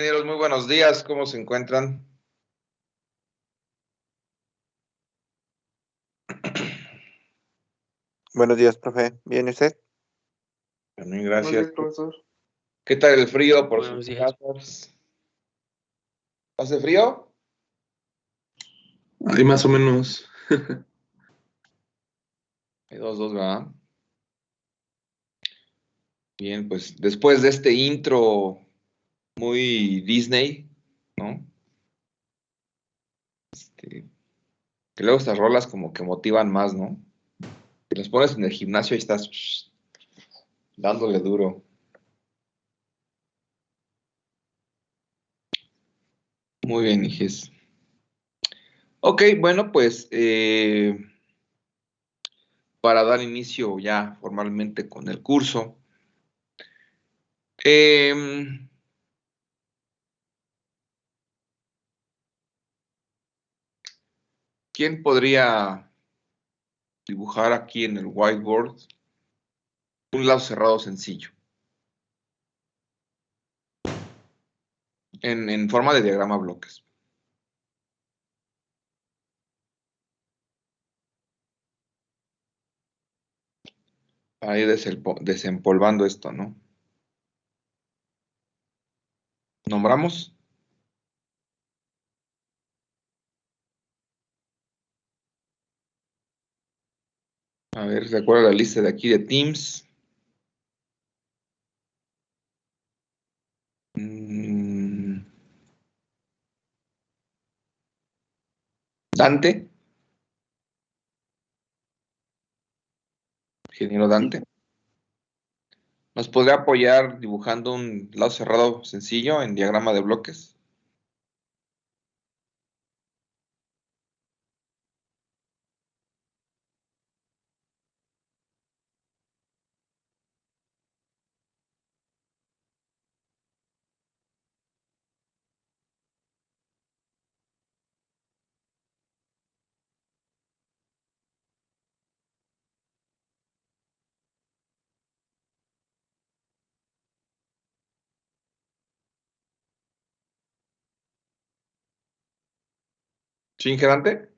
Ingenieros, muy buenos días, ¿cómo se encuentran? Buenos días, profe. ¿Bien y usted? También gracias. Buenos días, profesor. ¿Qué tal el frío por Buenos sus días. casas? ¿Hace frío? Ahí más o menos. Hay dos, ¿verdad? Bien, pues después de este intro muy Disney, ¿no? Que luego estas rolas como que motivan más, ¿no? Que las pones en el gimnasio y estás dándole duro. Muy bien, hijes. Ok, bueno, pues para dar inicio ya formalmente con el curso. em, ¿Quién podría dibujar aquí en el whiteboard un lado cerrado sencillo? En forma de diagrama bloques. Para ir desempolvando esto, ¿no? ¿Nombramos? A ver, recuerda la lista de aquí de Teams. Dante. Ingeniero Dante. ¿Nos podría apoyar dibujando un lado cerrado sencillo en diagrama de bloques? ¿Sí, Dante?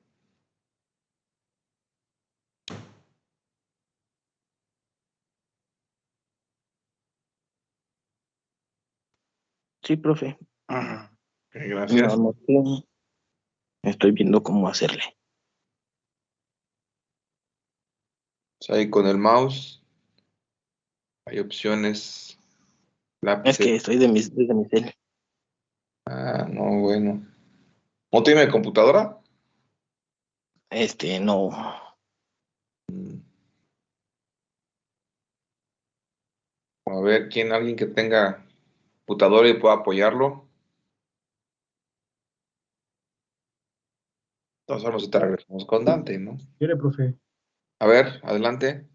Sí, profe. Ok, gracias. No sé. Estoy viendo cómo hacerle. Ahí con el mouse hay opciones. Es Lápices. que estoy desde mi cel. Ah, no, bueno. ¿No tiene computadora? No. A ver, alguien que tenga computadora y pueda apoyarlo. Entonces vamos a regresamos con Dante, ¿no? ¿Quiere, profe? A ver, adelante.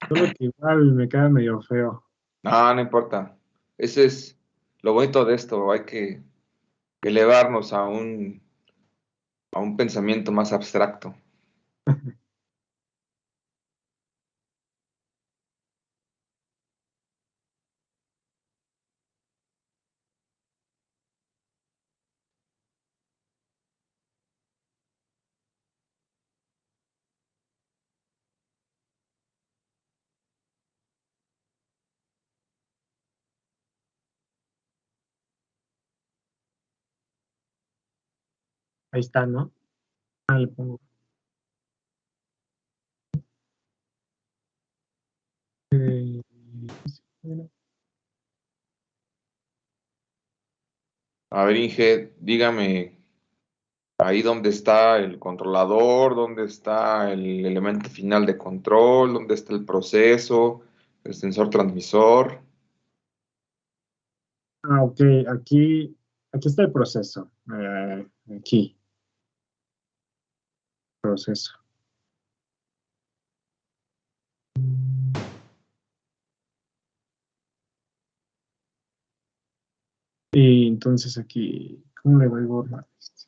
Solo que igual me queda medio feo. No, no importa. Ese es lo bonito de esto. Hay que elevarnos a un pensamiento más abstracto. Ahí está, ¿no? Ah, le pongo. Eh, A ver, Inge, dígame ahí dónde está el controlador, dónde está el elemento final de control, dónde está el proceso, el sensor transmisor. ok, aquí está el proceso. Aquí, proceso. Y entonces aquí, ¿cómo le voy a borrar esto?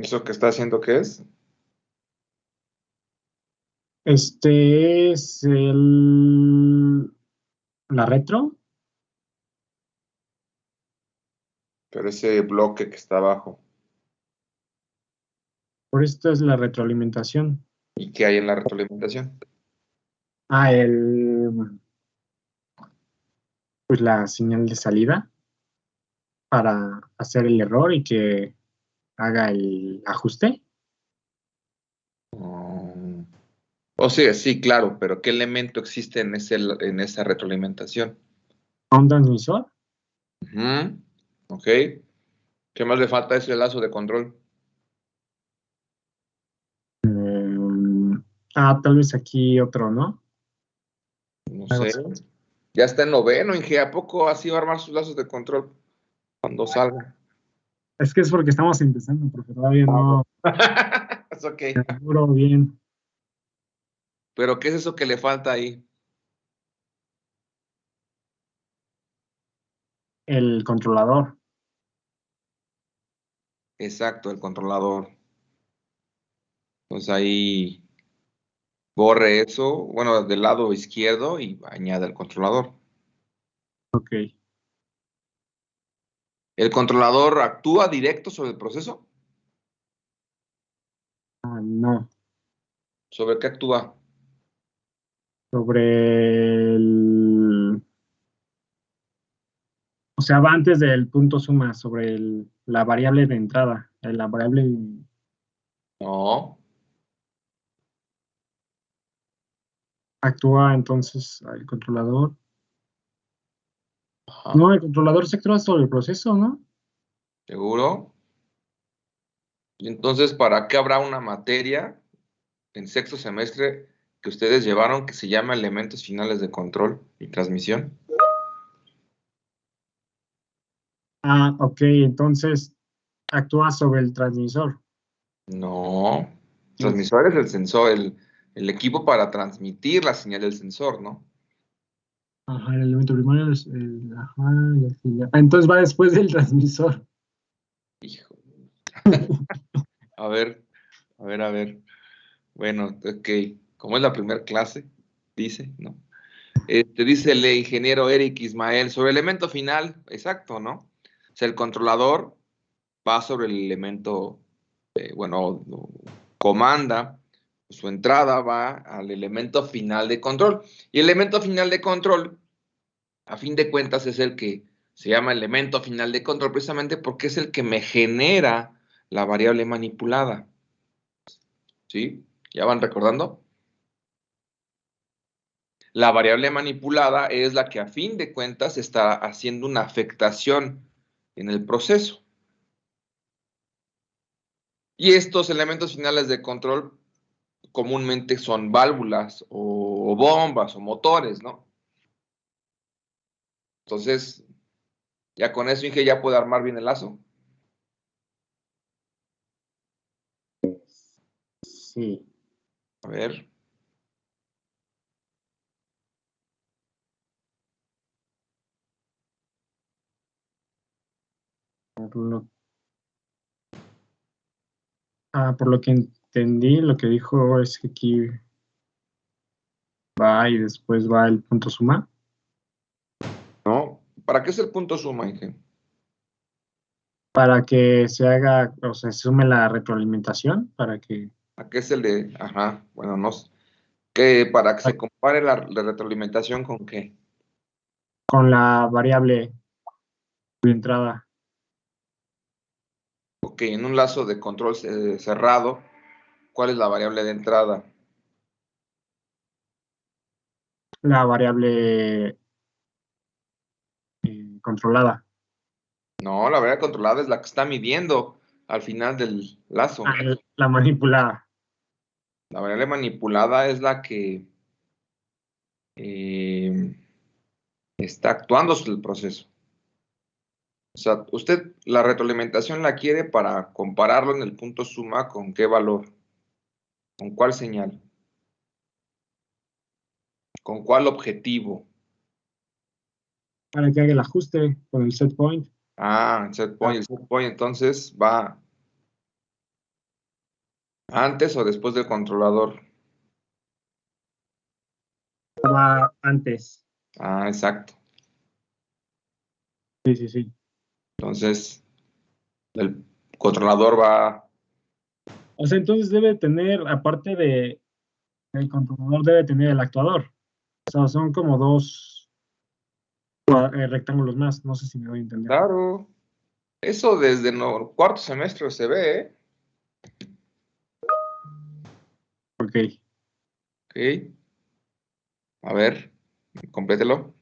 ¿Eso que está haciendo qué es? Este es la retro. Pero ese bloque que está abajo. Por esto es la retroalimentación. ¿Y qué hay en la retroalimentación? Ah, pues la señal de salida para hacer el error y que haga el ajuste. Mm. O sea, sí, claro, pero ¿qué elemento existe en esa retroalimentación? A un transmisor. Ujú. Ok. ¿Qué más le falta a ese lazo de control? Tal vez aquí otro, ¿no? No Algo sé. así. Ya está en noveno, Inge. ¿A poco así va a armar sus lazos de control cuando salga? Es que es porque estamos empezando, porque todavía no Es ok. seguro bien Pero ¿qué es eso que le falta ahí? el controlador. Exacto, el controlador. Pues ahí borre eso, bueno, del lado izquierdo y añade el controlador. Ok. ¿El controlador actúa directo sobre el proceso? No. ¿Sobre qué actúa? Sobre o sea, va antes del punto suma, sobre la variable de entrada. La variable No. actúa entonces el controlador. Ajá. No, el controlador se actúa sobre el proceso, ¿no? ¿Seguro? Y entonces, ¿para qué habrá una materia en sexto semestre que ustedes llevaron que se llama elementos finales de control y transmisión? Ok, entonces actúa sobre el transmisor. No. No sé. Transmisor es el sensor, el equipo para transmitir la señal del sensor, ¿no? Ajá, el elemento primario es ajá, y así ya. Entonces va después del transmisor. Hijo. A ver, a ver, a ver. Bueno, ok. Como es la primera clase, dice, ¿no? Dice el ingeniero Eric Ismael sobre el elemento final, exacto, ¿no? O sea, el controlador va sobre el elemento, bueno, comanda, su entrada va al elemento final de control. Y el elemento final de control, a fin de cuentas, es el que se llama elemento final de control precisamente porque es el que me genera la variable manipulada. ¿Sí? ¿Ya van recordando? La variable manipulada es la que a fin de cuentas está haciendo una afectación en el proceso. Y estos elementos finales de control comúnmente son válvulas o bombas o motores, ¿no? Entonces, ya con eso Inge ya puede armar bien el lazo. Sí. A ver. Por lo que entendí, lo que dijo es que aquí va y después va el punto suma. ¿No? ¿Para qué es el punto suma, Inge? Para que se haga, o sea, se sume la retroalimentación, para que ¿A qué es el de, ajá, bueno, no sé, que para que se compare la retroalimentación con qué? con la variable de entrada, Ok, en un lazo de control cerrado, ¿cuál es la variable de entrada? la variable controlada. No, la variable controlada es la que está midiendo al final del lazo. La manipulada. La variable manipulada es la que está actuando sobre el proceso. O sea, usted la retroalimentación la quiere para compararlo en el punto suma con qué valor, con cuál señal, con cuál objetivo. Para que haga el ajuste con el set point. El set point entonces va antes o después del controlador. Va antes. Exacto. Sí. Entonces, el controlador va... O sea, entonces debe tener, aparte de el controlador, debe tener el actuador. O sea, son como dos rectángulos más. No sé si me voy a entender. Claro. Eso desde el cuarto semestre se ve, ¿eh? Ok. Ok. A ver, complételo.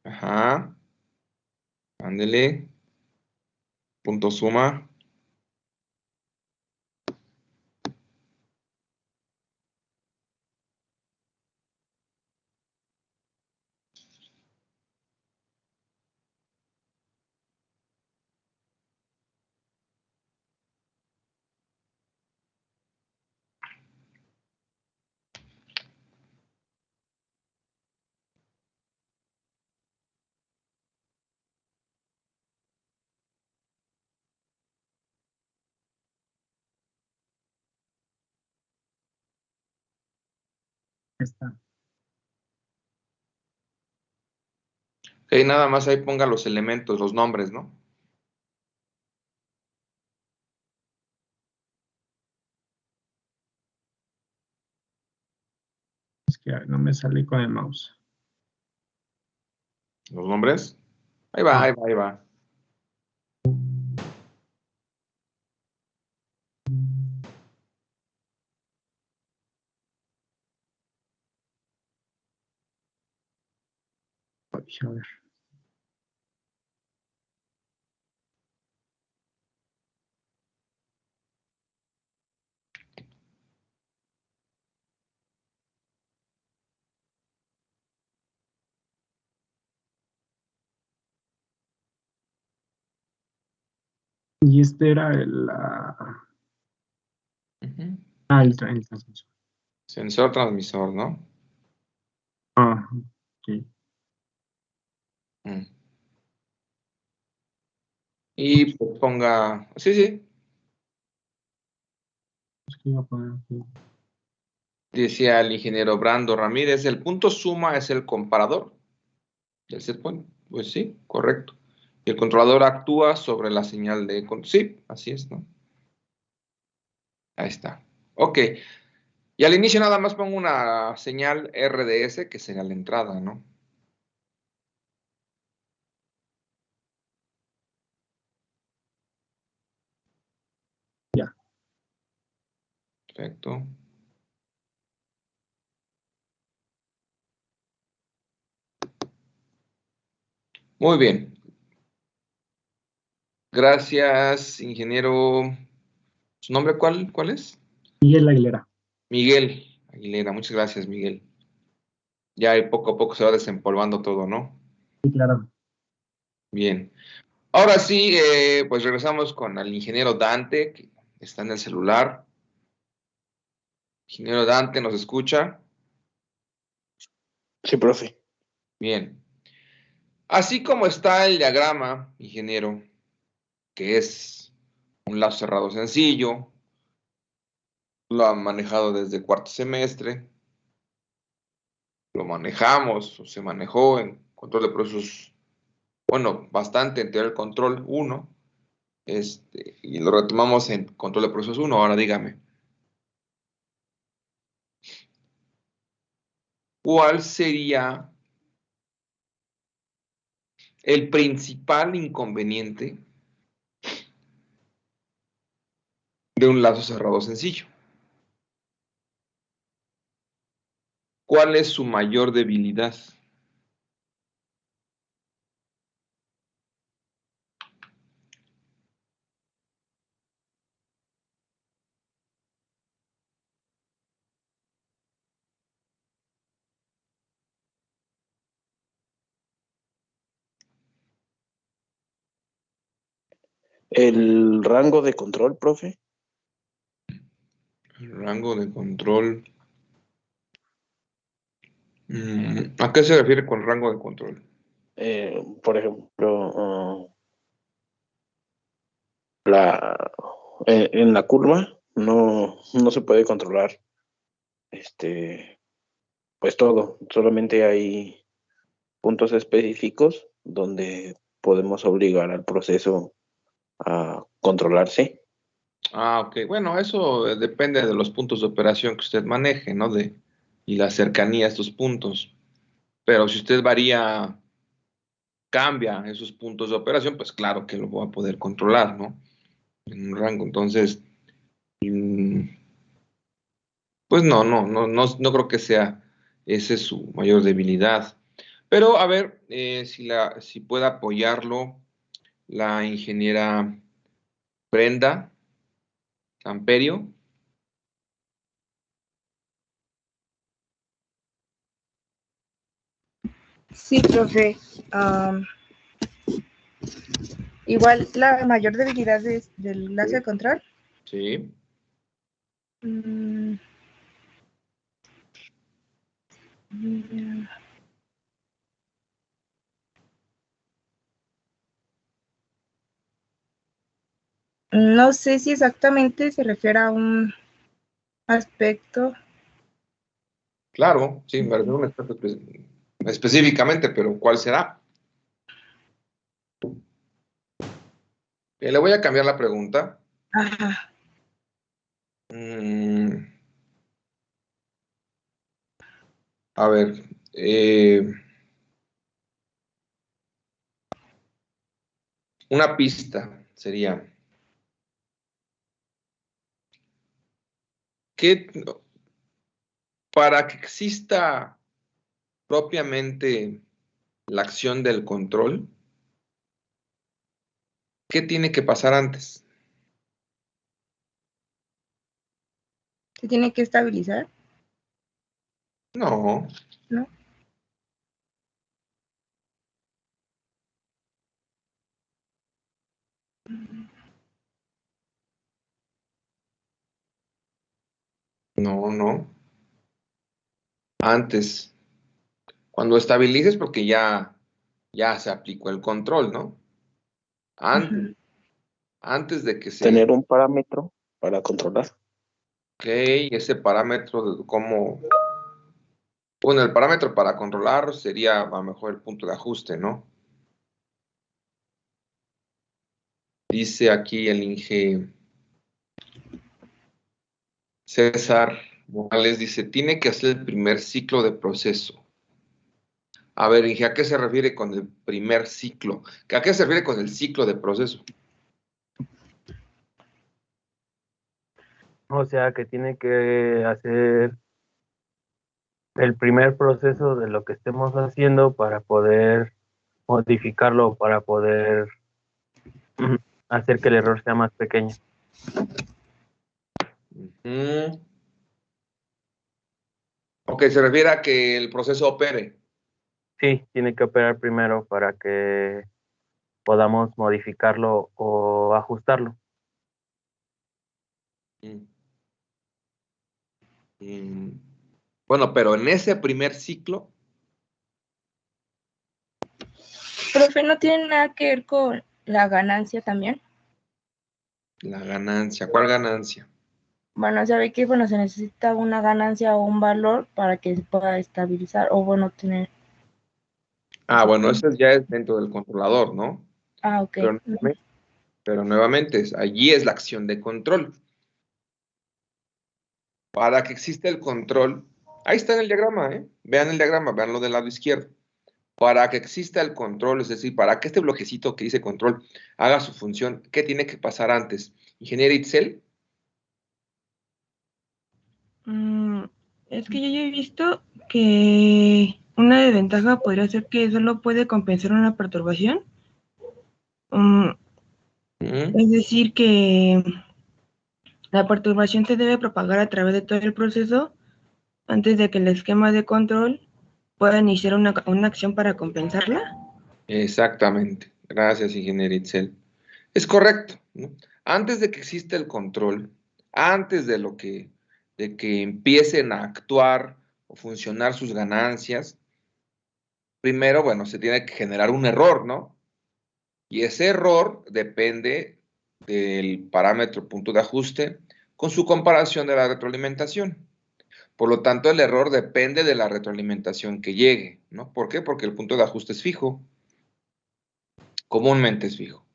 Ajá. Ándele. Punto suma. Está. Ok, nada más ahí ponga los elementos, los nombres, ¿no? Es que no me salí con el mouse. Los nombres. Ahí va, ahí va, ahí va. A ver. Y este era el transmisor. Sensor transmisor, ¿no? Ok. Mm. Y pues ponga... Sí. Es que iba a poner aquí. Decía el ingeniero Brando Ramírez, el punto suma es el comparador del set point. Pues sí, correcto. Y el controlador actúa sobre la señal de... Sí, así es, ¿no? Ahí está. Ok. Y al inicio nada más pongo una señal RDS, que será la entrada, ¿no? Ya. Perfecto. Muy bien. Gracias, ingeniero. ¿Su nombre cuál es? Miguel Aguilera. Miguel Aguilera. Muchas gracias, Miguel. Ya ahí poco a poco se va desempolvando todo, ¿no? Sí, claro. Bien. Ahora sí, pues regresamos con el ingeniero Dante, que está en el celular. Ingeniero Dante, ¿nos escucha? Sí, profe. Bien. Así como está el diagrama, ingeniero, que es un lazo cerrado sencillo, lo han manejado desde cuarto semestre, lo manejamos o se manejó en control de procesos, bueno, bastante en teoría del control 1, y lo retomamos en control de procesos 1. Ahora dígame, ¿cuál sería el principal inconveniente de un lazo cerrado sencillo? ¿cuál es su mayor debilidad? El rango de control, profe. El rango de control. ¿A qué se refiere con rango de control? Por ejemplo, en la curva no se puede controlar pues todo. Solamente hay puntos específicos donde podemos obligar al proceso a controlarse. Ah, ok. Bueno, eso depende de los puntos de operación que usted maneje, ¿no? Y la cercanía a estos puntos. Pero si usted cambia esos puntos de operación, pues claro que lo va a poder controlar, ¿no? En un rango. Entonces, pues no creo que sea ese su mayor debilidad. Pero a ver, si puede apoyarlo la ingeniera Brenda Amperio. Sí, profe. Igual la mayor debilidad del enlace de control. Sí. Mm, No sé si exactamente se refiere a un aspecto. Claro, sí, me refiero a un aspecto específicamente, pero ¿cuál será? Le voy a cambiar la pregunta. Ajá. A ver, una pista sería, ¿qué, para que exista propiamente la acción del control, ¿qué tiene que pasar antes? Se tiene que estabilizar, No, ¿no? no. Antes, cuando estabilices, porque ya se aplicó el control, ¿no? Antes, Ujú. antes de que se... Tener un parámetro para controlar. Ok, ese parámetro de cómo... Bueno, el parámetro para controlar sería a lo mejor el punto de ajuste, ¿no? Dice aquí el Inge César Morales, dice, tiene que hacer el primer ciclo de proceso. A ver, Inge, ¿a qué se refiere con el primer ciclo? ¿A qué se refiere con el ciclo de proceso? O sea que tiene que hacer el primer proceso de lo que estemos haciendo para poder modificarlo, para poder hacer que el error sea más pequeño. Ok, se refiere a que el proceso opere. Sí, tiene que operar primero para que podamos modificarlo o ajustarlo. Bueno, pero en ese primer ciclo, Profe, ¿no tiene nada que ver con la ganancia también? la ganancia, ¿cuál ganancia? Bueno, sabe que bueno, se necesita una ganancia o un valor para que se pueda estabilizar o bueno, tener. Ah, bueno, eso ya es dentro del controlador, ¿no? Ah, ok. Pero nuevamente, allí es la acción de control. Para que exista el control, ahí está en el diagrama, ¿eh? Vean el diagrama, veanlo del lado izquierdo. Para que exista el control, es decir, para que este bloquecito que dice control haga su función, ¿qué tiene que pasar antes? Ingeniero Itzel. Es que yo ya he visto que una desventaja podría ser que solo puede compensar una perturbación. Es decir, que la perturbación se debe propagar a través de todo el proceso antes de que el esquema de control pueda iniciar una acción para compensarla. Exactamente. Gracias, ingeniero Itzel. Es correcto, ¿no? Antes de que exista el control, antes de que empiecen a actuar o funcionar sus ganancias, primero, bueno, se tiene que generar un error, ¿no? Y ese error depende del parámetro punto de ajuste con su comparación de la retroalimentación. Por lo tanto, el error depende de la retroalimentación que llegue, ¿no? ¿Por qué? Porque el punto de ajuste es fijo. Comúnmente es fijo.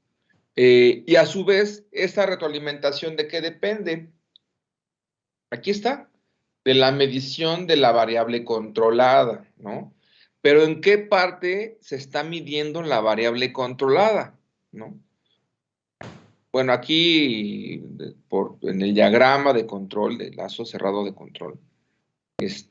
Y a su vez, esta retroalimentación, ¿de qué depende? Aquí está, de la medición de la variable controlada, ¿no? Pero ¿en qué parte se está midiendo la variable controlada, ¿no? Bueno, aquí en el diagrama de control, de lazo cerrado de control, pues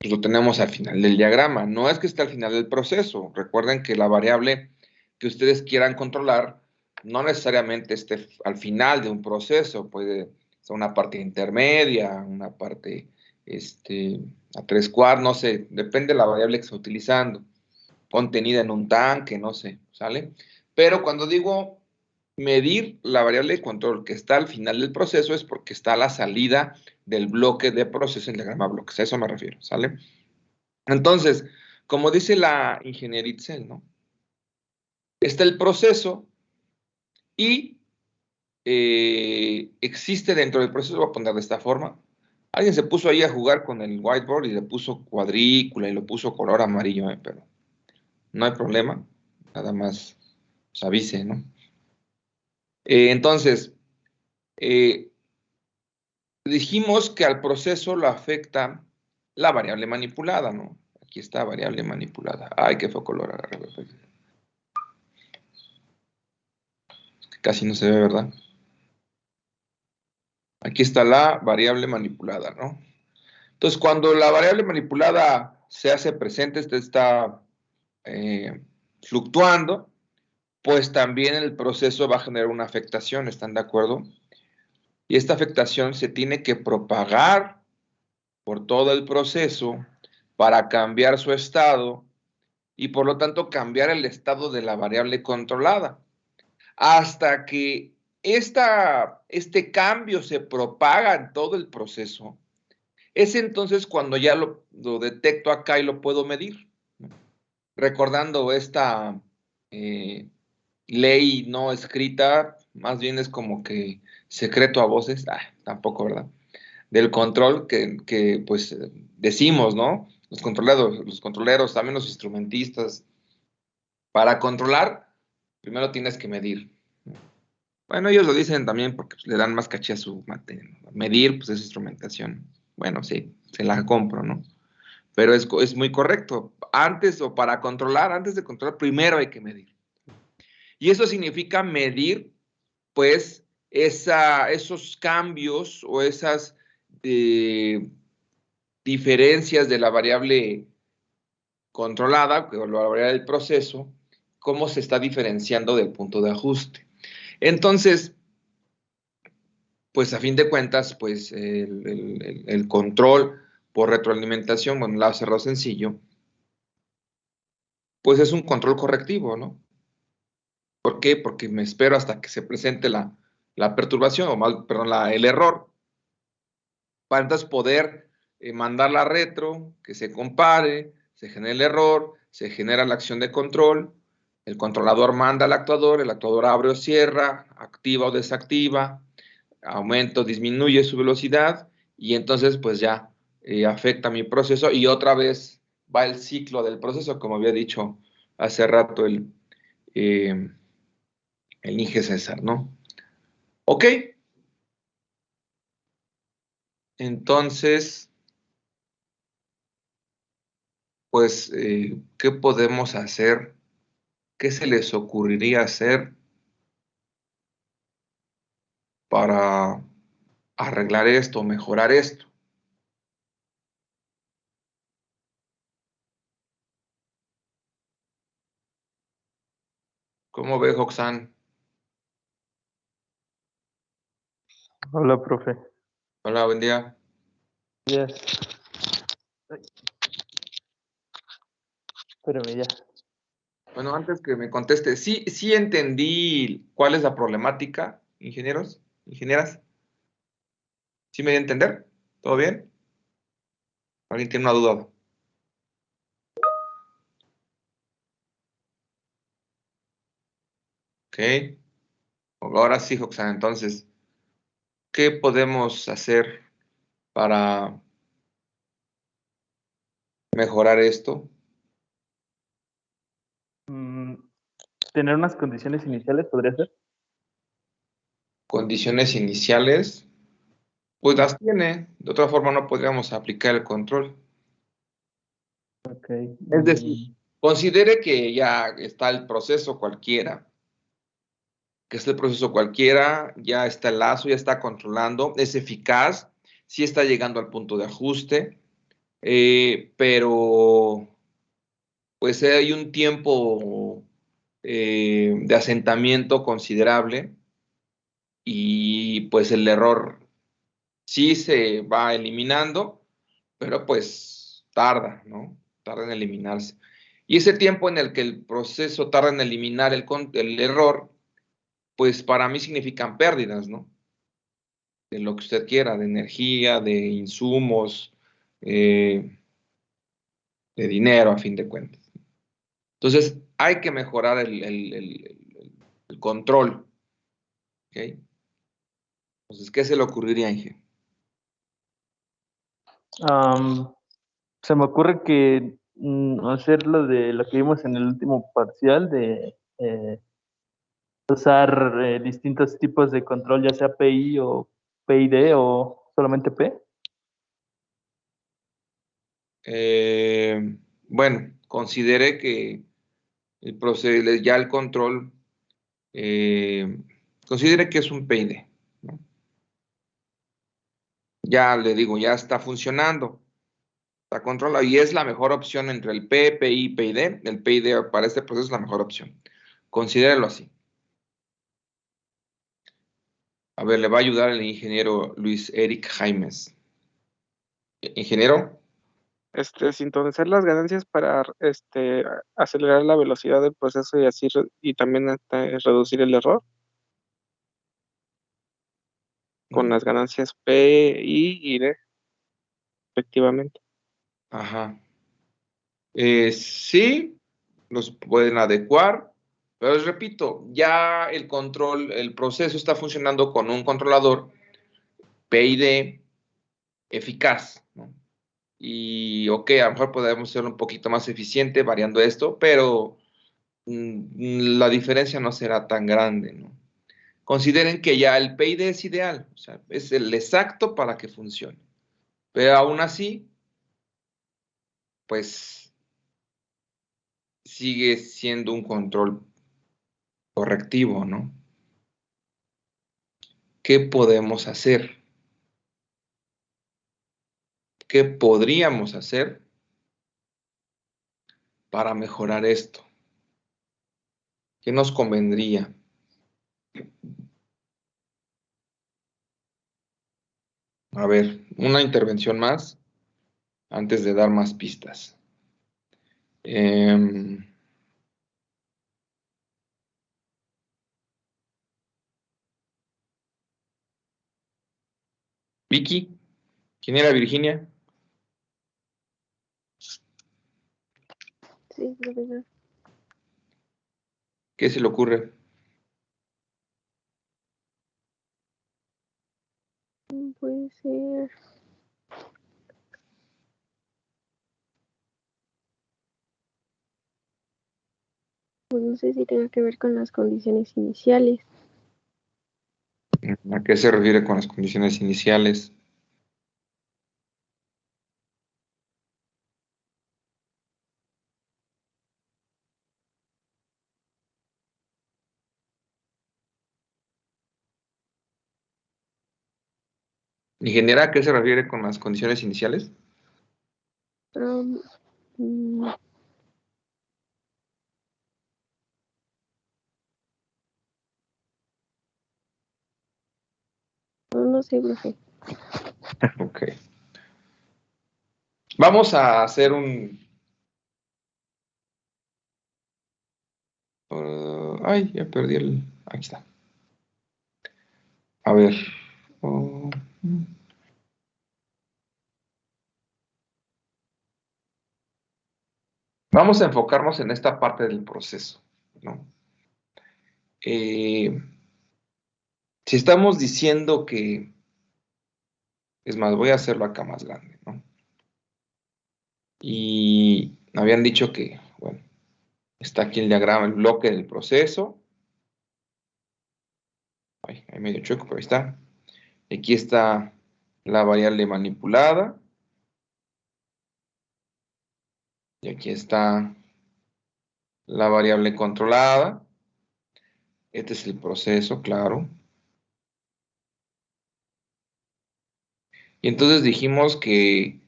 lo tenemos al final del diagrama. No es que esté al final del proceso. Recuerden que la variable que ustedes quieran controlar no necesariamente esté al final de un proceso. Puede ser una parte intermedia, una parte a 3/4, no sé. Depende de la variable que esté utilizando. Contenida en un tanque, no sé, ¿sale? Pero cuando digo medir la variable de control que está al final del proceso es porque está a la salida del bloque de proceso en el diagrama bloques. A eso me refiero, ¿sale? Entonces, como dice la ingeniería Itzel, ¿no? Está el proceso y existe dentro del proceso, voy a poner de esta forma. Alguien se puso ahí a jugar con el whiteboard y le puso cuadrícula y lo puso color amarillo, pero no hay problema, nada más pues, avise, ¿no? Entonces, dijimos que al proceso lo afecta la variable manipulada, ¿no? Aquí está, variable manipulada. Ay, qué fue color agarré. Casi no se ve, ¿verdad? Aquí está la variable manipulada, ¿no? Entonces, cuando la variable manipulada se hace presente, está fluctuando, pues también el proceso va a generar una afectación, ¿están de acuerdo? Y esta afectación se tiene que propagar por todo el proceso para cambiar su estado y por lo tanto cambiar el estado de la variable controlada. Hasta que este cambio se propaga en todo el proceso, es entonces cuando ya lo detecto acá y lo puedo medir. Recordando esta ley no escrita, más bien es como que secreto a voces, tampoco, ¿verdad? Del control que pues decimos, ¿no? Los controleros, también los instrumentistas, para controlar, primero tienes que medir. Bueno, ellos lo dicen también porque pues, le dan más caché a su materia. Medir, pues es instrumentación. Bueno, sí, se la compro, ¿no? Pero es muy correcto. Antes de controlar, primero hay que medir. Y eso significa medir, pues, esos cambios o esas diferencias de la variable controlada, o la variable del proceso, cómo se está diferenciando del punto de ajuste. Entonces, pues a fin de cuentas, pues el control por retroalimentación, bueno, lado cerrado sencillo, pues es un control correctivo, ¿no? ¿Por qué? Porque me espero hasta que se presente la perturbación, o más, perdón, el error, para entonces poder mandar la retro, que se compare, se genere el error, se genera la acción de control, el controlador manda al actuador, el actuador abre o cierra, activa o desactiva, aumenta o disminuye su velocidad, y entonces pues ya afecta mi proceso, y otra vez va el ciclo del proceso, como había dicho hace rato el Inge César, ¿no? Ok. Entonces, pues, ¿qué podemos hacer? ¿Qué se les ocurriría hacer para arreglar esto, mejorar esto? ¿Cómo ve, Roxanne? Hola, profe. Hola, buen día. Yes. Ay. Espérame ya. Bueno, antes que me conteste, sí entendí cuál es la problemática, ingenieros, ingenieras. ¿Sí me di a entender? ¿Todo bien? ¿Alguien tiene una duda? Ok. Ahora sí, Roxana, entonces, ¿qué podemos hacer para mejorar esto? Tener unas condiciones iniciales podría ser. Condiciones iniciales, pues las tiene. De otra forma no podríamos aplicar el control. Ok. Es decir, considere que ya está el proceso cualquiera, ya está el lazo, ya está controlando, es eficaz, sí está llegando al punto de ajuste, pero pues hay un tiempo de asentamiento considerable y pues el error sí se va eliminando, pero pues tarda, ¿no? Tarda en eliminarse. Y ese tiempo en el que el proceso tarda en eliminar el error, pues para mí significan pérdidas, ¿no? De lo que usted quiera, de energía, de insumos, de dinero, a fin de cuentas. Entonces, hay que mejorar el control, ¿ok? Entonces, ¿qué se le ocurriría, Inge? Se me ocurre que hacer lo de lo que vimos en el último parcial de usar distintos tipos de control, ya sea PI o PID o solamente P. Bueno, considere que ya el control, considere que es un PID, ¿no? Ya le digo, ya está funcionando, está controlado y es la mejor opción entre el P, PI y PID. El PID para este proceso es la mejor opción. Considérelo así. A ver, le va a ayudar el ingeniero Luis Eric Jaimes. Ingeniero. Sintonizar las ganancias para acelerar la velocidad del proceso y así y también reducir el error con las ganancias P, I y D, efectivamente. Ajá. Sí, los pueden adecuar, pero les repito, ya el control, el proceso está funcionando con un controlador PID eficaz, ¿no? Y ok, a lo mejor podemos ser un poquito más eficiente variando esto, pero la diferencia no será tan grande, ¿no? Consideren que ya el PID es ideal, o sea, es el exacto para que funcione. Pero aún así, pues sigue siendo un control correctivo, ¿no? ¿Qué podemos hacer? ¿Qué podríamos hacer para mejorar esto? ¿Qué nos convendría? A ver, una intervención más antes de dar más pistas. Vicky, ¿quién era Virginia? Sí, profesor. ¿Qué se le ocurre? Puede ser. Pues no sé si tenga que ver con las condiciones iniciales. ¿A qué se refiere con las condiciones iniciales? Ingeniera, ¿a qué se refiere con las condiciones iniciales? Am, mm, No sé, profe. Ok. Vamos a hacer un... ay, ya perdí el... Aquí está. A ver. Vamos a enfocarnos en esta parte del proceso, ¿no? Si estamos diciendo que... Es más, voy a hacerlo acá más grande, ¿no? Y me habían dicho que, bueno, está aquí el diagrama, el bloque del proceso. Ay, hay medio chueco, pero ahí está. Aquí está la variable manipulada. Y aquí está la variable controlada. Este es el proceso, claro. Y entonces dijimos que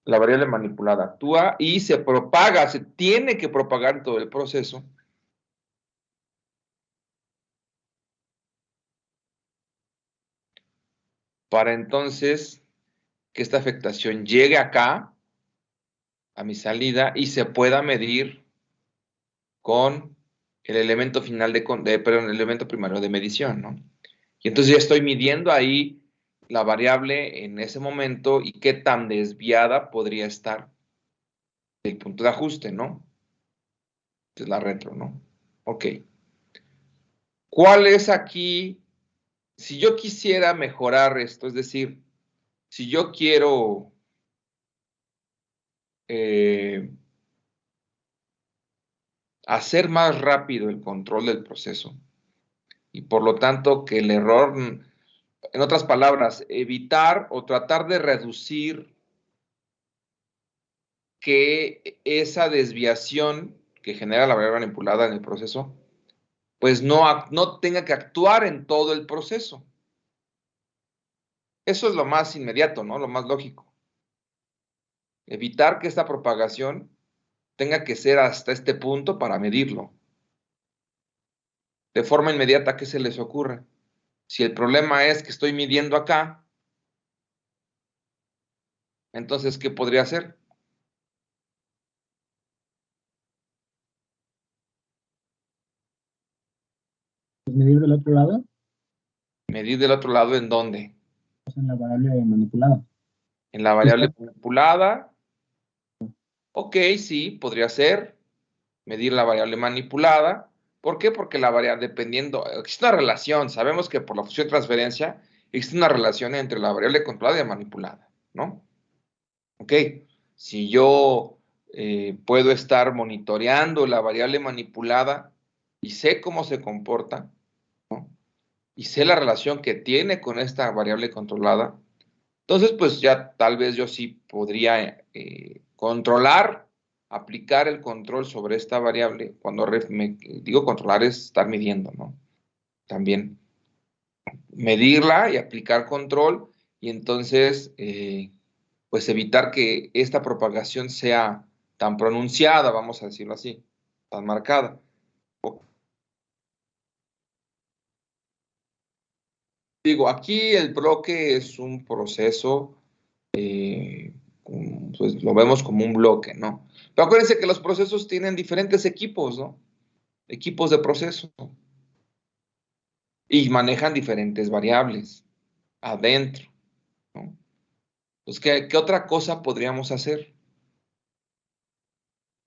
la variable manipulada actúa y se propaga, se tiene que propagar en todo el proceso. Para entonces que esta afectación llegue acá, a mi salida, y se pueda medir con el elemento final perdón, el elemento primario de medición, ¿no? Y entonces ya estoy midiendo ahí la variable en ese momento y qué tan desviada podría estar el punto de ajuste, ¿no? Es la retro, ¿no? Ok. ¿Cuál es aquí? Si yo quisiera mejorar esto, es decir, si yo quiero hacer más rápido el control del proceso y por lo tanto que el error, en otras palabras, evitar o tratar de reducir que esa desviación que genera la variable manipulada en el proceso, pues no tenga que actuar en todo el proceso. Eso es lo más inmediato, ¿no? Lo más lógico. Evitar que esta propagación tenga que ser hasta este punto para medirlo. De forma inmediata, ¿qué se les ocurre? Si el problema es que estoy midiendo acá, entonces, ¿qué podría hacer? ¿Medir del otro lado? Medir del otro lado, ¿en dónde? Pues en la variable manipulada. En la variable manipulada. Ok, sí, podría ser. Medir la variable manipulada. ¿Por qué? Porque la variable, dependiendo, existe una relación, sabemos que por la función de transferencia existe una relación entre la variable controlada y la manipulada, ¿no? Ok, si yo puedo estar monitoreando la variable manipulada y sé cómo se comporta, ¿no? Y sé la relación que tiene con esta variable controlada, entonces pues ya tal vez yo sí podría controlar, aplicar el control sobre esta variable. Cuando digo controlar es estar midiendo, ¿no? También medirla y aplicar control y entonces pues evitar que esta propagación sea tan pronunciada, vamos a decirlo así, tan marcada. Digo, aquí el bloque es un proceso, pues lo vemos como un bloque, ¿no? Pero acuérdense que los procesos tienen diferentes equipos, ¿no? Equipos de proceso. Y manejan diferentes variables adentro, ¿no? Pues, ¿qué otra cosa podríamos hacer?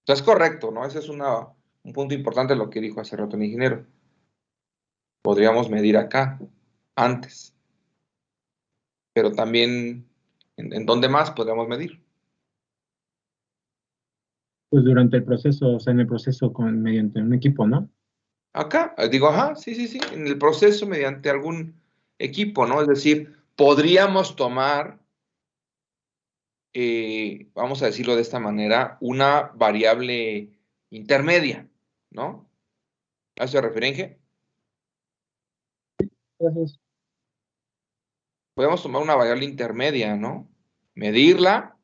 O sea, es correcto, ¿no? Ese es un punto importante de lo que dijo hace rato el ingeniero. Podríamos medir acá, antes. Pero también, ¿en dónde más podríamos medir? Pues durante el proceso, o sea, en el proceso mediante un equipo, ¿no? Acá, digo, ajá, sí, en el proceso mediante algún equipo, ¿no? Es decir, podríamos tomar, vamos a decirlo de esta manera, una variable intermedia, ¿no? ¿A eso se refiere, Inge? Gracias. Podemos tomar una variable intermedia, ¿no? Medirla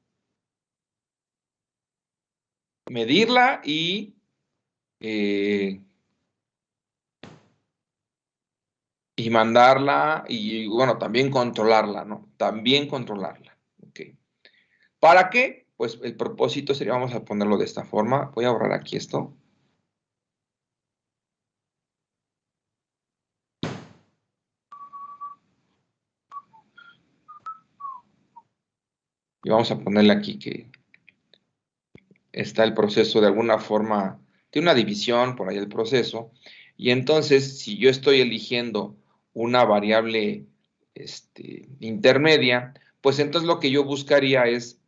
y mandarla y, bueno, también controlarla, ¿no? También controlarla. ¿Ok? ¿Para qué? Pues el propósito sería, vamos a ponerlo de esta forma. Voy a borrar aquí esto. Y vamos a ponerle aquí que está el proceso de alguna forma, tiene una división por ahí el proceso. Y entonces, si yo estoy eligiendo una variable intermedia, pues entonces lo que yo buscaría es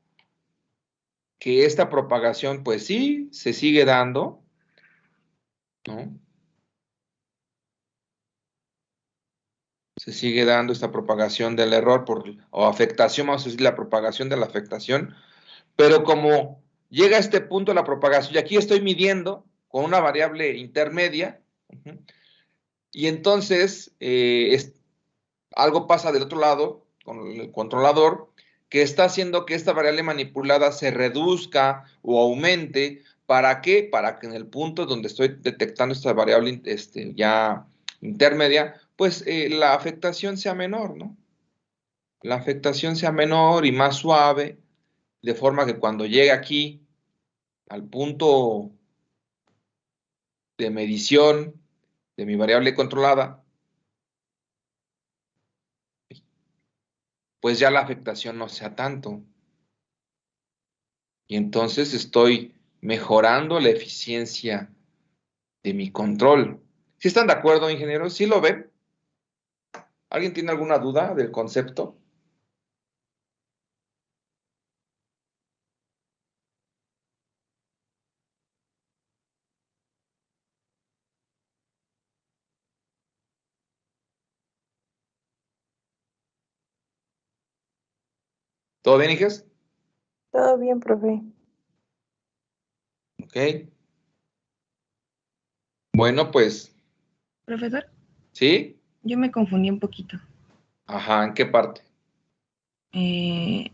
que esta propagación, pues sí, se sigue dando, ¿no? Se sigue dando esta propagación del error o afectación, vamos a decir, la propagación de la afectación, pero como llega a este punto la propagación, y aquí estoy midiendo con una variable intermedia, y entonces algo pasa del otro lado con el controlador que está haciendo que esta variable manipulada se reduzca o aumente. ¿Para qué? Para que en el punto donde estoy detectando esta variable ya intermedia, pues la afectación sea menor, ¿no? La afectación sea menor y más suave, de forma que cuando llegue aquí al punto de medición de mi variable controlada, pues ya la afectación no sea tanto. Y entonces estoy mejorando la eficiencia de mi control. ¿Sí están de acuerdo, ingenieros? ¿Sí lo ven? ¿Alguien tiene alguna duda del concepto? ¿Todo bien, hijas? Todo bien, profe. Ok. Bueno, pues, Profesor, ¿sí? yo me confundí un poquito. Ajá, ¿en qué parte? En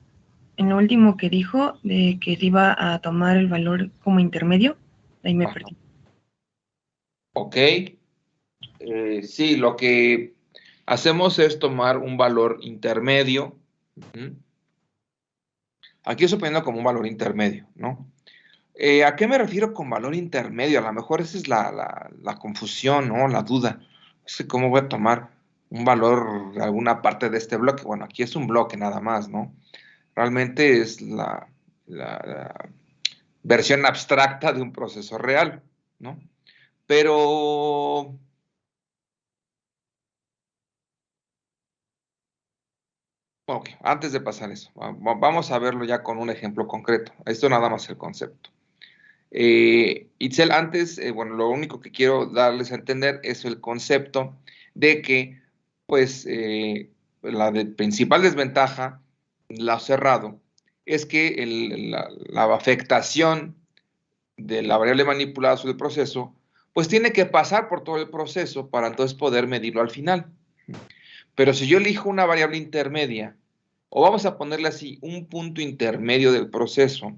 lo último que dijo, de que se iba a tomar el valor como intermedio, ahí me Ajá. perdí. Ok. Sí, lo que hacemos es tomar un valor intermedio. Aquí estoy poniendo como un valor intermedio, ¿no? ¿A qué me refiero con valor intermedio? A lo mejor esa es la confusión, ¿no? La duda. No sé cómo voy a tomar un valor de alguna parte de este bloque. Bueno, aquí es un bloque nada más, ¿no? Realmente es la versión abstracta de un proceso real, ¿no? Pero ok, antes de pasar eso, vamos a verlo ya con un ejemplo concreto. Esto nada más el concepto. Itzel, antes, bueno, lo único que quiero darles a entender es el concepto de que, pues, la principal desventaja, la cerrado, es que la afectación de la variable manipulada sobre el proceso, pues tiene que pasar por todo el proceso para entonces poder medirlo al final. Pero si yo elijo una variable intermedia, o vamos a ponerle así, un punto intermedio del proceso,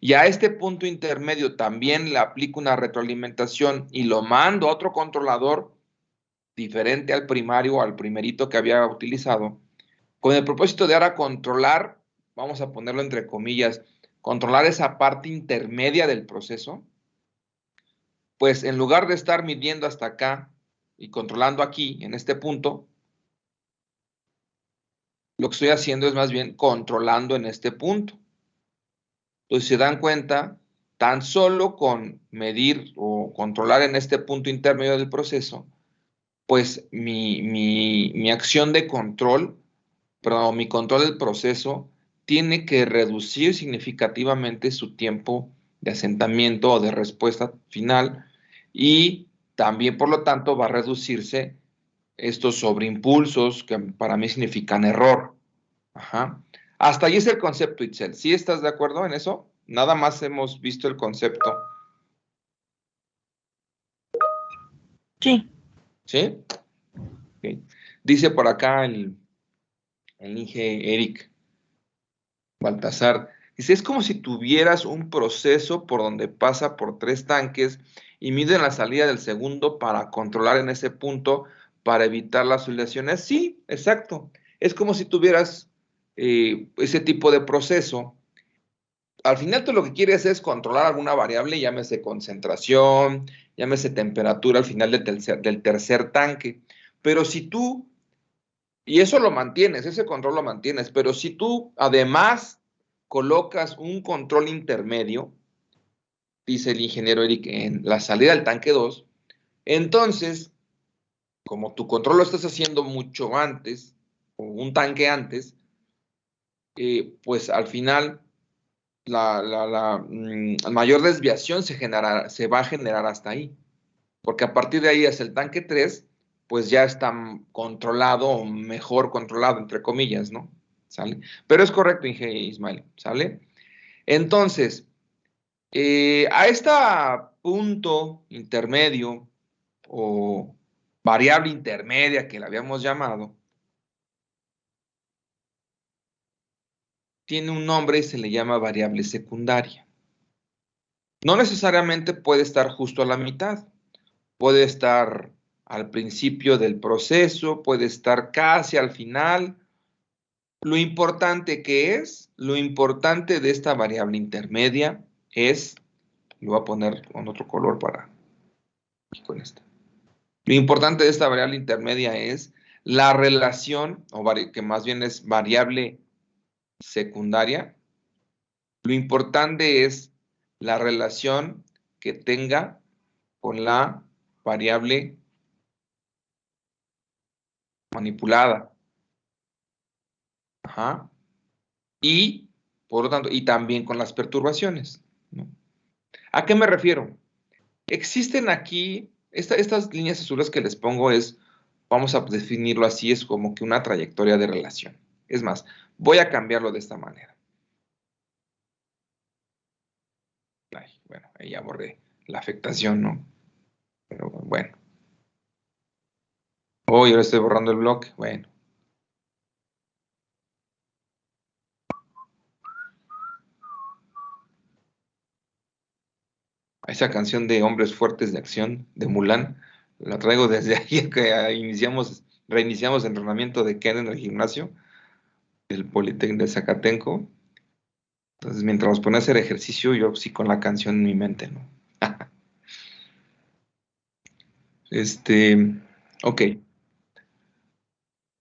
y a este punto intermedio también le aplico una retroalimentación y lo mando a otro controlador diferente al primario o al primerito que había utilizado, con el propósito de ahora controlar, vamos a ponerlo entre comillas, controlar esa parte intermedia del proceso, pues en lugar de estar midiendo hasta acá y controlando aquí, en este punto, lo que estoy haciendo es más bien controlando en este punto. Entonces, si se dan cuenta, tan solo con medir o controlar en este punto intermedio del proceso, pues mi acción de control, perdón, mi control del proceso tiene que reducir significativamente su tiempo de asentamiento o de respuesta final y también, por lo tanto, va a reducirse estos sobreimpulsos que para mí significan error. Ajá. Hasta ahí es el concepto, Itzel. ¿Sí estás de acuerdo en eso? Nada más hemos visto el concepto. Sí. ¿Sí? Okay. Dice por acá el Inge Eric Baltasar. Dice, es como si tuvieras un proceso por donde pasa por 3 tanques y mide la salida del segundo para controlar en ese punto para evitar las oscilaciones. Sí, exacto. Es como si tuvieras ese tipo de proceso. Al final tú lo que quieres es controlar alguna variable, llámese concentración, llámese temperatura al final del tercer tanque. Pero si tú, y eso lo mantienes, ese control lo mantienes, pero si tú además colocas un control intermedio, dice el ingeniero Eric, en la salida del tanque 2, entonces, como tu control lo estás haciendo mucho antes, o un tanque antes, pues al final la mayor desviación se va a generar hasta ahí. Porque a partir de ahí hacia el tanque 3, pues ya está controlado o mejor controlado, entre comillas, ¿no? ¿Sale? Pero es correcto, Ismael, ¿sale? Entonces, a este punto intermedio o variable intermedia que le habíamos llamado, tiene un nombre y se le llama variable secundaria. No necesariamente puede estar justo a la mitad, puede estar al principio del proceso, puede estar casi al final. Lo importante de esta variable intermedia es, lo voy a poner con otro color para, aquí con esta. Lo importante de esta variable intermedia es la relación, que más bien es variable secundaria. Lo importante es la relación que tenga con la variable manipulada. Ajá. Y, por lo tanto, y también con las perturbaciones, ¿no? ¿A qué me refiero? Existen aquí, estas líneas azules que les pongo vamos a definirlo así, es como que una trayectoria de relación. Es más, voy a cambiarlo de esta manera. Ay, bueno, ahí ya borré la afectación, ¿no? Pero bueno. Oh, yo le estoy borrando el bloque. Bueno. Esa canción de Hombres Fuertes de Acción de Mulan, la traigo desde ayer que reiniciamos el entrenamiento de Ken en el gimnasio del Politécnico de Zacatenco. Entonces, mientras nos ponía a hacer ejercicio, yo sí con la canción en mi mente, ¿no? Ok.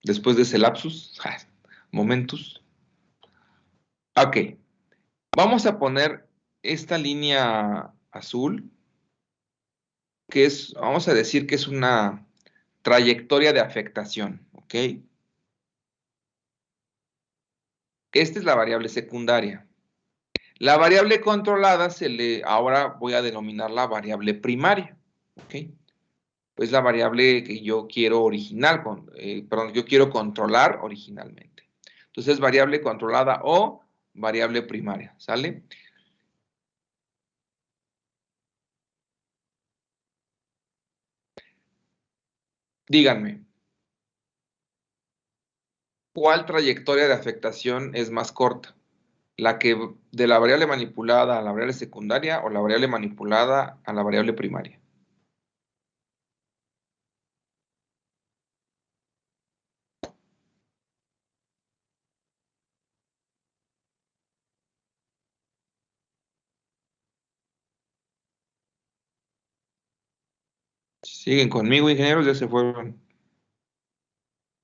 Después de ese lapsus, momentos. Ok. Vamos a poner esta línea azul, que vamos a decir que es una trayectoria de afectación, ¿ok? Esta es la variable secundaria. La variable controlada ahora voy a denominarla variable primaria, ¿ok? Es la variable que yo quiero yo quiero controlar originalmente. Entonces, variable controlada o variable primaria, ¿sale? Díganme, ¿cuál trayectoria de afectación es más corta? ¿La que de la variable manipulada a la variable secundaria o la variable manipulada a la variable primaria? ¿Siguen conmigo, ingenieros? Ya se fueron.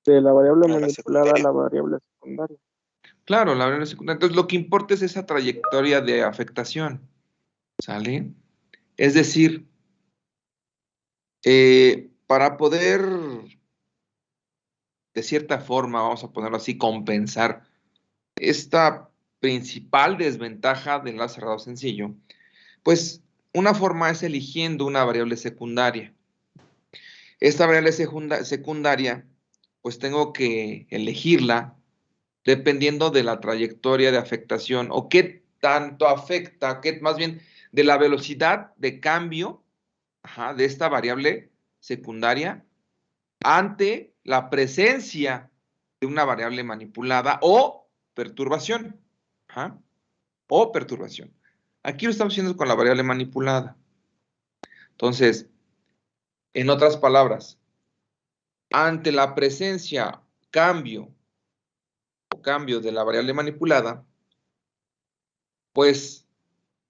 De la variable A la manipulada a secundaria. la variable secundaria. Claro, la variable secundaria. Entonces, lo que importa es esa trayectoria de afectación, ¿sale? Es decir, para poder, de cierta forma, vamos a ponerlo así, compensar esta principal desventaja del enlace cerrado sencillo, pues una forma es eligiendo una variable secundaria. Esta variable secundaria, pues tengo que elegirla dependiendo de la trayectoria de afectación o qué tanto afecta, más bien de la velocidad de cambio de esta variable secundaria ante la presencia de una variable manipulada o perturbación. O perturbación. Aquí lo estamos haciendo con la variable manipulada. Entonces, en otras palabras, ante la presencia, cambio de la variable manipulada, pues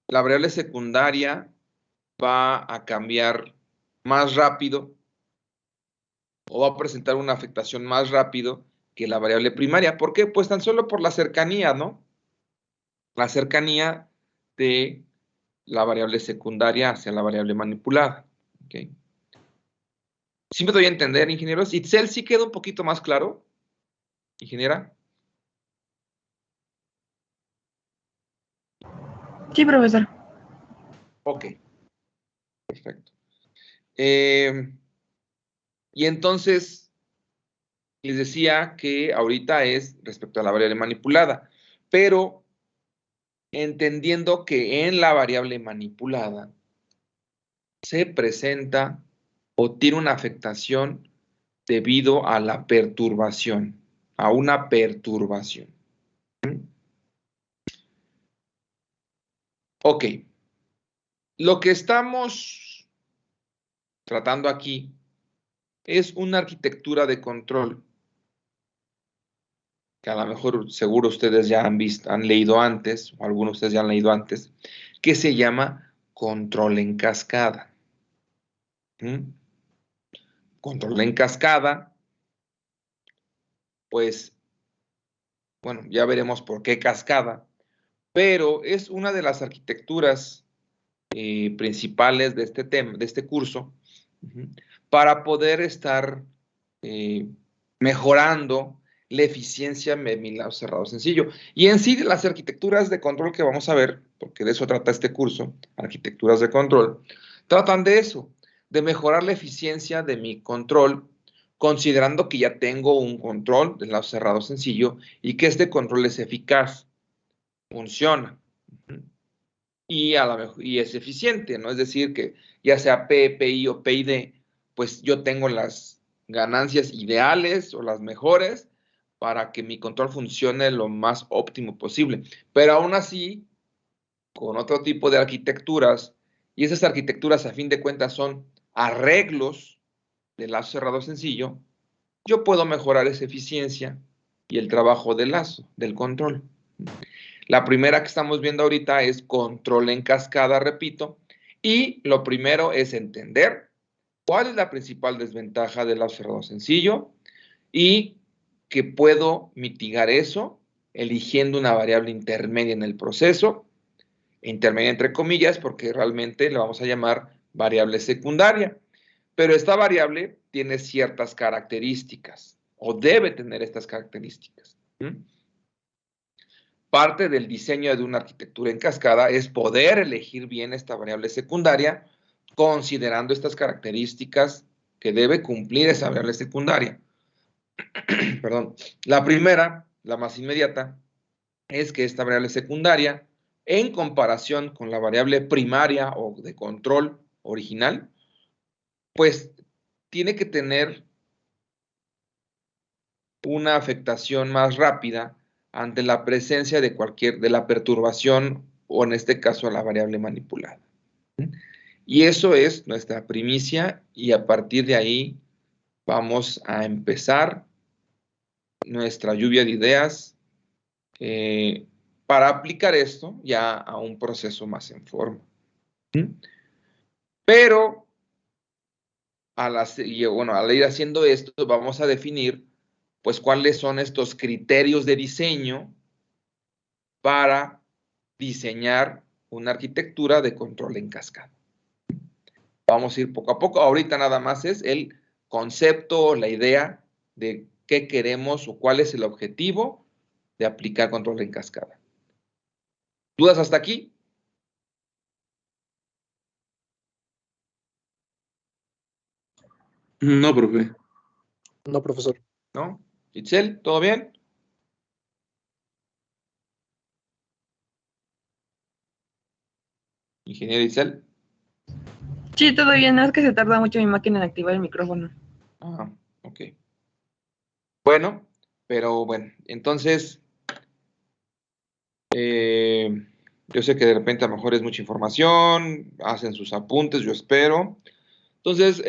la variable secundaria va a cambiar más rápido o va a presentar una afectación más rápido que la variable primaria. ¿Por qué? Pues tan solo por la cercanía, ¿no? La cercanía de la variable secundaria hacia la variable manipulada. ¿Okay? ¿Sí me doy a entender, ingenieros? ¿Itzel sí queda un poquito más claro, ingeniera? Sí, profesor. Ok, perfecto. Y entonces, les decía que ahorita es respecto a la variable manipulada, pero entendiendo que en la variable manipulada se presenta o tiene una afectación debido a la perturbación, a una perturbación. Ok, lo que estamos tratando aquí es una arquitectura de control que a lo mejor seguro ustedes ya han visto, han leído antes, o algunos de ustedes ya han leído antes, que se llama control en cascada. Control en cascada, pues, bueno, ya veremos por qué cascada, pero es una de las arquitecturas principales de este tema, de este curso, para poder estar mejorando la eficiencia de mi lado cerrado sencillo. Y en sí, las arquitecturas de control que vamos a ver, porque de eso trata este curso, arquitecturas de control, tratan de eso, de mejorar la eficiencia de mi control, considerando que ya tengo un control de lado cerrado sencillo y que este control es eficaz, funciona. Y, y es eficiente, ¿no? Es decir, que ya sea P, PI o PID, pues yo tengo las ganancias ideales o las mejores para que mi control funcione lo más óptimo posible. Pero aún así, con otro tipo de arquitecturas, y esas arquitecturas a fin de cuentas son arreglos de lazo cerrado sencillo, yo puedo mejorar esa eficiencia y el trabajo del lazo, del control. La primera que estamos viendo ahorita es control en cascada, repito, y lo primero es entender cuál es la principal desventaja del lazo cerrado sencillo y que puedo mitigar eso eligiendo una variable intermedia en el proceso, intermedia entre comillas, porque realmente le vamos a llamar variable secundaria. Pero esta variable tiene ciertas características o debe tener estas características. Parte del diseño de una arquitectura en cascada es poder elegir bien esta variable secundaria considerando estas características que debe cumplir esa variable secundaria. Perdón. La primera, la más inmediata, es que esta variable secundaria, en comparación con la variable primaria o de control original, pues tiene que tener una afectación más rápida ante la presencia de la perturbación o en este caso la variable manipulada. Y eso es nuestra primicia y a partir de ahí vamos a empezar nuestra lluvia de ideas para aplicar esto ya a un proceso más en forma. Pero al ir haciendo esto vamos a definir pues cuáles son estos criterios de diseño para diseñar una arquitectura de control en cascada. Vamos a ir poco a poco. Ahorita nada más es el concepto, la idea de qué queremos o cuál es el objetivo de aplicar control en cascada. ¿Dudas hasta aquí? No, profe. No, profesor. ¿No? Itzel, ¿todo bien? Ingeniero Itzel. Sí, todo bien, no es que se tarda mucho mi máquina en activar el micrófono. Ah, ok. Bueno, pero bueno, entonces, yo sé que de repente a lo mejor es mucha información, hacen sus apuntes, yo espero. Entonces,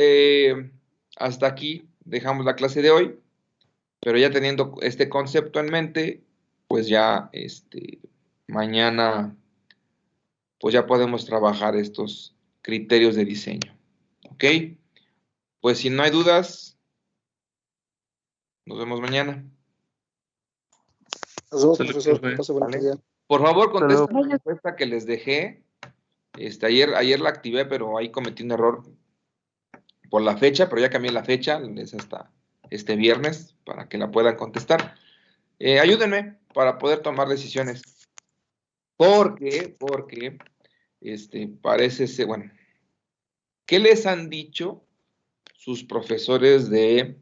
hasta aquí dejamos la clase de hoy, pero ya teniendo este concepto en mente, pues ya mañana pues ya podemos trabajar estos criterios de diseño. ¿Ok? Pues si no hay dudas, nos vemos mañana. Nos vemos, Sale, profesor. profe. Pase bonito ¿Vale? día. Por favor, contesten Hasta la encuesta que les dejé. Ayer la activé, pero ahí cometí un error por la fecha, pero ya cambié la fecha, es hasta este viernes para que la puedan contestar. Ayúdenme para poder tomar decisiones. Porque parece ser, bueno, ¿qué les han dicho sus profesores de,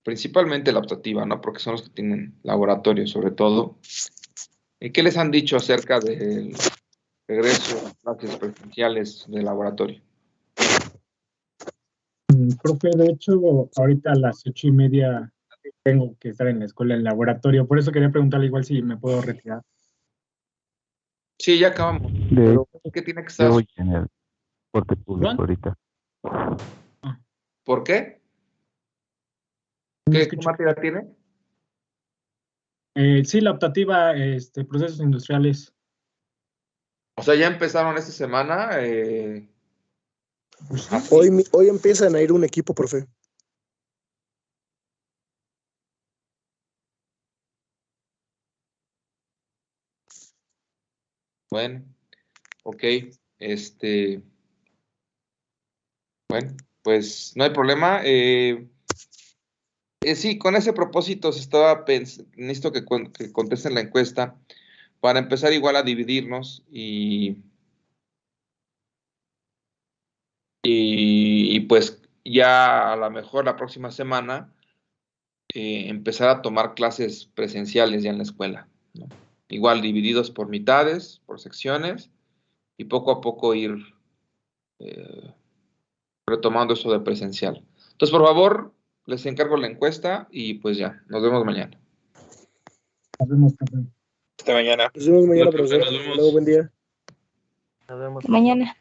principalmente la optativa, ¿no? Porque son los que tienen laboratorio, sobre todo. ¿Qué les han dicho acerca del regreso a clases presenciales de laboratorio? Profe, de hecho, ahorita a las 8:30 tengo que estar en la escuela, en el laboratorio. Por eso quería preguntarle igual si me puedo retirar. Sí, ya acabamos. De Pero ¿qué tiene que estar? voy en el transporte público ahorita. ¿Por qué? No ¿Qué escucho. materia tiene? Sí, la optativa, procesos industriales. O sea, ya empezaron esta semana. Pues sí. así. Hoy empiezan a ir un equipo, profe. Bueno, ok. Bueno, pues no hay problema. Sí, con ese propósito se estaba necesito que contesten la encuesta para empezar igual a dividirnos y pues ya a lo mejor la próxima semana empezar a tomar clases presenciales ya en la escuela, ¿no? Igual divididos por mitades, por secciones y poco a poco ir retomando eso de presencial. Entonces, por favor, les encargo la encuesta y pues ya, nos vemos mañana. Nos vemos, profe. Hasta mañana. Nos vemos mañana, Profe, profesor. nos Hasta vemos. luego, buen día. Nos vemos. Mañana.